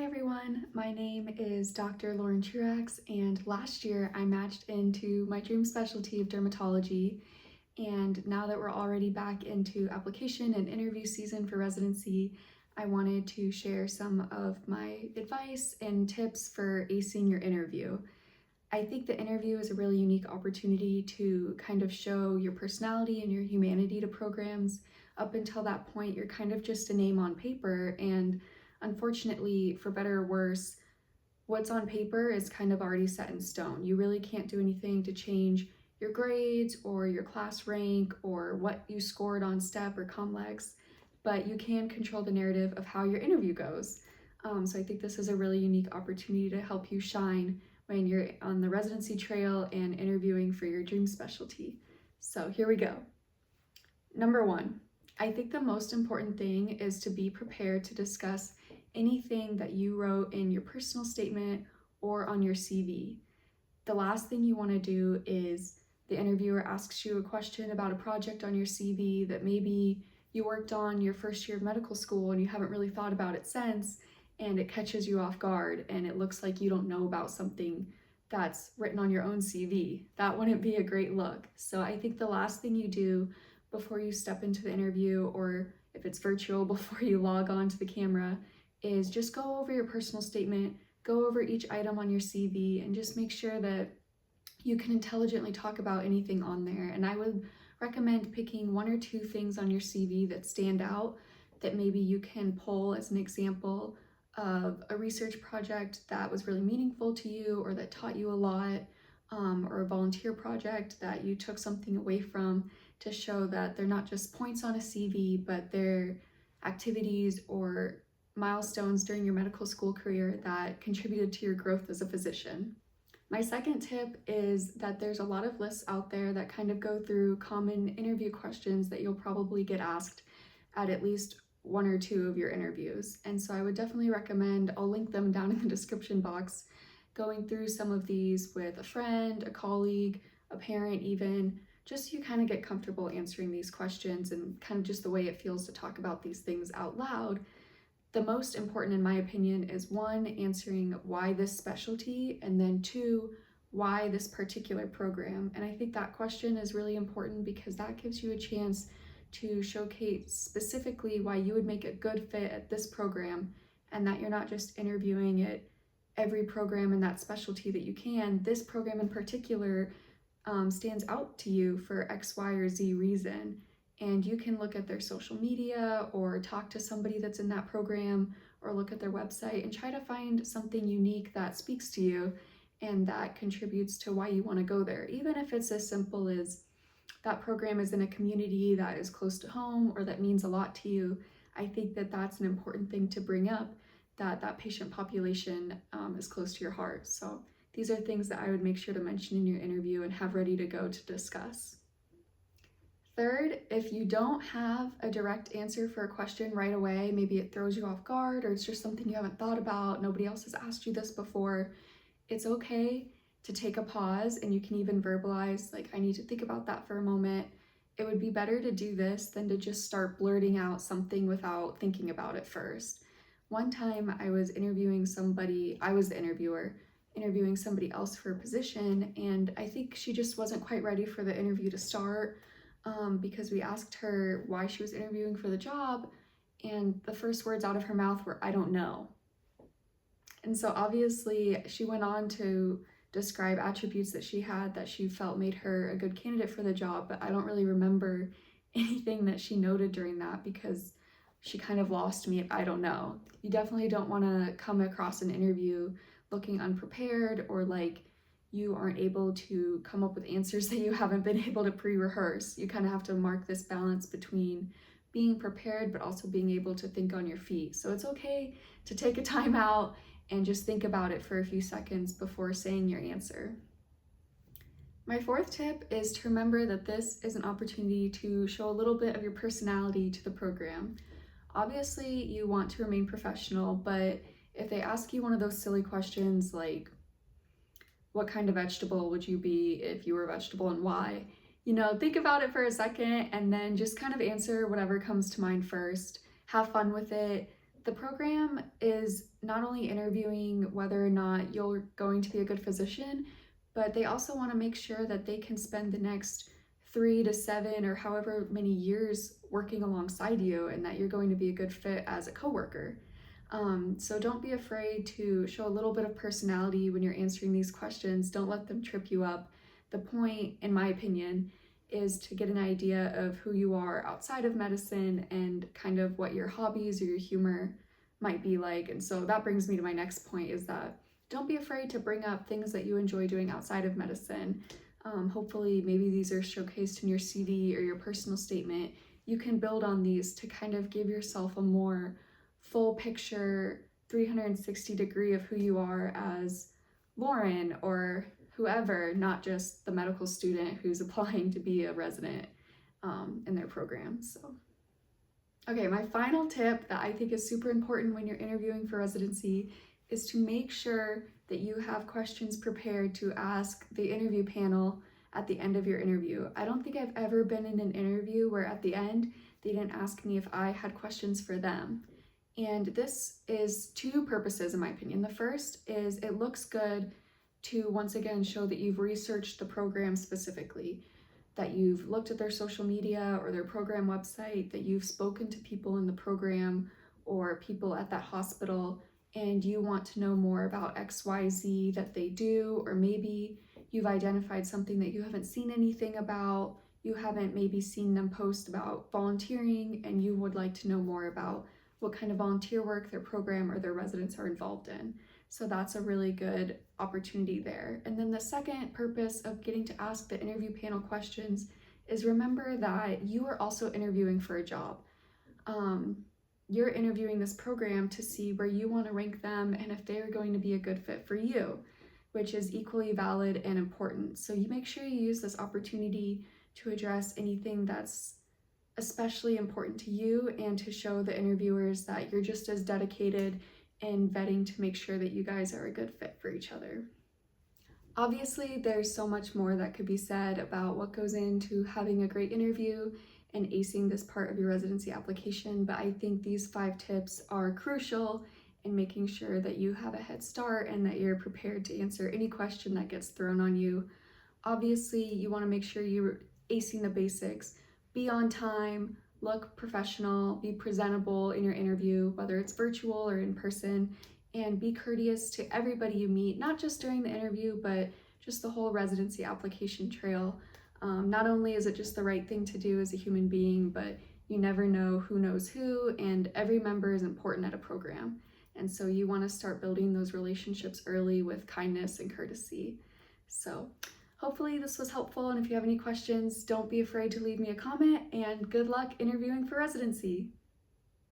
everyone, my name is Dr. Lauren Truax, and last year I matched into my dream specialty of dermatology. And now that we're already back into application and interview season for residency, I wanted to share some of my advice and tips for acing your interview. I think the interview is a really unique opportunity to kind of show your personality and your humanity to programs. Up until that point, you're kind of just a name on paper, and unfortunately, for better or worse, what's on paper is kind of already set in stone. You really can't do anything to change your grades or your class rank or what you scored on STEP or COMLEX, but you can control the narrative of how your interview goes. So I think this is a really unique opportunity to help you shine when you're on the residency trail and interviewing for your dream specialty. So here we go. Number one, I think the most important thing is to be prepared to discuss anything that you wrote in your personal statement or on your CV. The last thing you want to do is the interviewer asks you a question about a project on your CV that maybe you worked on your first year of medical school and you haven't really thought about it since, and it catches you off guard and it looks like you don't know about something that's written on your own CV. That wouldn't be a great look. So I think the last thing you do before you step into the interview, or if it's virtual, before you log on to the camera, is just go over your personal statement, go over each item on your CV, and just make sure that you can intelligently talk about anything on there. And I would recommend picking one or two things on your CV that stand out that maybe you can pull as an example of a research project that was really meaningful to you or that taught you a lot, or a volunteer project that you took something away from, to show that they're not just points on a CV, but they're activities or milestones during your medical school career that contributed to your growth as a physician. My second tip is that there's a lot of lists out there that kind of go through common interview questions that you'll probably get asked at least one or two of your interviews. And so I would definitely recommend, I'll link them down in the description box, going through some of these with a friend, a colleague, a parent even, just so you kind of get comfortable answering these questions and kind of just the way it feels to talk about these things out loud. The most important, in my opinion, is one, answering why this specialty, and then two, why this particular program. And I think that question is really important because that gives you a chance to showcase specifically why you would make a good fit at this program, and that you're not just interviewing at every program in that specialty that you can. This program in particular stands out to you for X, Y, or Z reason. And you can look at their social media or talk to somebody that's in that program or look at their website and try to find something unique that speaks to you and that contributes to why you want to go there. Even if it's as simple as that program is in a community that is close to home or that means a lot to you, I think that that's an important thing to bring up, that that patient population is close to your heart. So these are things that I would make sure to mention in your interview and have ready to go to discuss. Third, if you don't have a direct answer for a question right away, maybe it throws you off guard or it's just something you haven't thought about, nobody else has asked you this before, it's okay to take a pause, and you can even verbalize, like, I need to think about that for a moment. It would be better to do this than to just start blurting out something without thinking about it first. One time I was interviewing somebody, I was the interviewer, interviewing somebody else for a position, and I think she just wasn't quite ready for the interview to start. Because we asked her why she was interviewing for the job, and the first words out of her mouth were, "I don't know." And so obviously she went on to describe attributes that she had that she felt made her a good candidate for the job, but I don't really remember anything that she noted during that because she kind of lost me at "I don't know." You definitely don't want to come across an interview looking unprepared or like you aren't able to come up with answers that you haven't been able to pre-rehearse. You kind of have to mark this balance between being prepared but also being able to think on your feet. So it's okay to take a time out and just think about it for a few seconds before saying your answer. My fourth tip is to remember that this is an opportunity to show a little bit of your personality to the program. Obviously, you want to remain professional, but if they ask you one of those silly questions like, what kind of vegetable would you be if you were a vegetable and why? Think about it for a second and then just kind of answer whatever comes to mind first. Have fun with it. The program is not only interviewing whether or not you're going to be a good physician, but they also want to make sure that they can spend the next 3 to 7 or however many years working alongside you and that you're going to be a good fit as a coworker. So don't be afraid to show a little bit of personality when you're answering these questions. Don't let them trip you up. The point, in my opinion, is to get an idea of who you are outside of medicine and kind of what your hobbies or your humor might be like. And so that brings me to my next point is that don't be afraid to bring up things that you enjoy doing outside of medicine. Hopefully, maybe these are showcased in your CV or your personal statement. You can build on these to kind of give yourself a more full picture 360 degree of who you are as Lauren or whoever, not just the medical student who's applying to be a resident in their program. So, okay, my final tip that I think is super important when you're interviewing for residency is to make sure that you have questions prepared to ask the interview panel at the end of your interview. I don't think I've ever been in an interview where at the end they didn't ask me if I had questions for them. And this is two purposes, in my opinion. The first is it looks good to once again show that you've researched the program specifically, that you've looked at their social media or their program website, that you've spoken to people in the program or people at that hospital, and you want to know more about XYZ that they do, or maybe you've identified something that you haven't seen anything about, you haven't maybe seen them post about volunteering, and you would like to know more about what kind of volunteer work their program or their residents are involved in. So that's a really good opportunity there. And then the second purpose of getting to ask the interview panel questions is remember that you are also interviewing for a job. You're interviewing this program to see where you want to rank them and if they're going to be a good fit for you, which is equally valid and important. So you make sure you use this opportunity to address anything that's especially important to you and to show the interviewers that you're just as dedicated in vetting to make sure that you guys are a good fit for each other. Obviously, there's so much more that could be said about what goes into having a great interview and acing this part of your residency application, but I think these 5 tips are crucial in making sure that you have a head start and that you're prepared to answer any question that gets thrown on you. Obviously, you want to make sure you're acing the basics. Be on time, look professional, be presentable in your interview, whether it's virtual or in person, and be courteous to everybody you meet, not just during the interview, but just the whole residency application trail. Not only is it just the right thing to do as a human being, but you never know who knows who, and every member is important at a program. And so you want to start building those relationships early with kindness and courtesy. So hopefully this was helpful, and if you have any questions, don't be afraid to leave me a comment, and good luck interviewing for residency.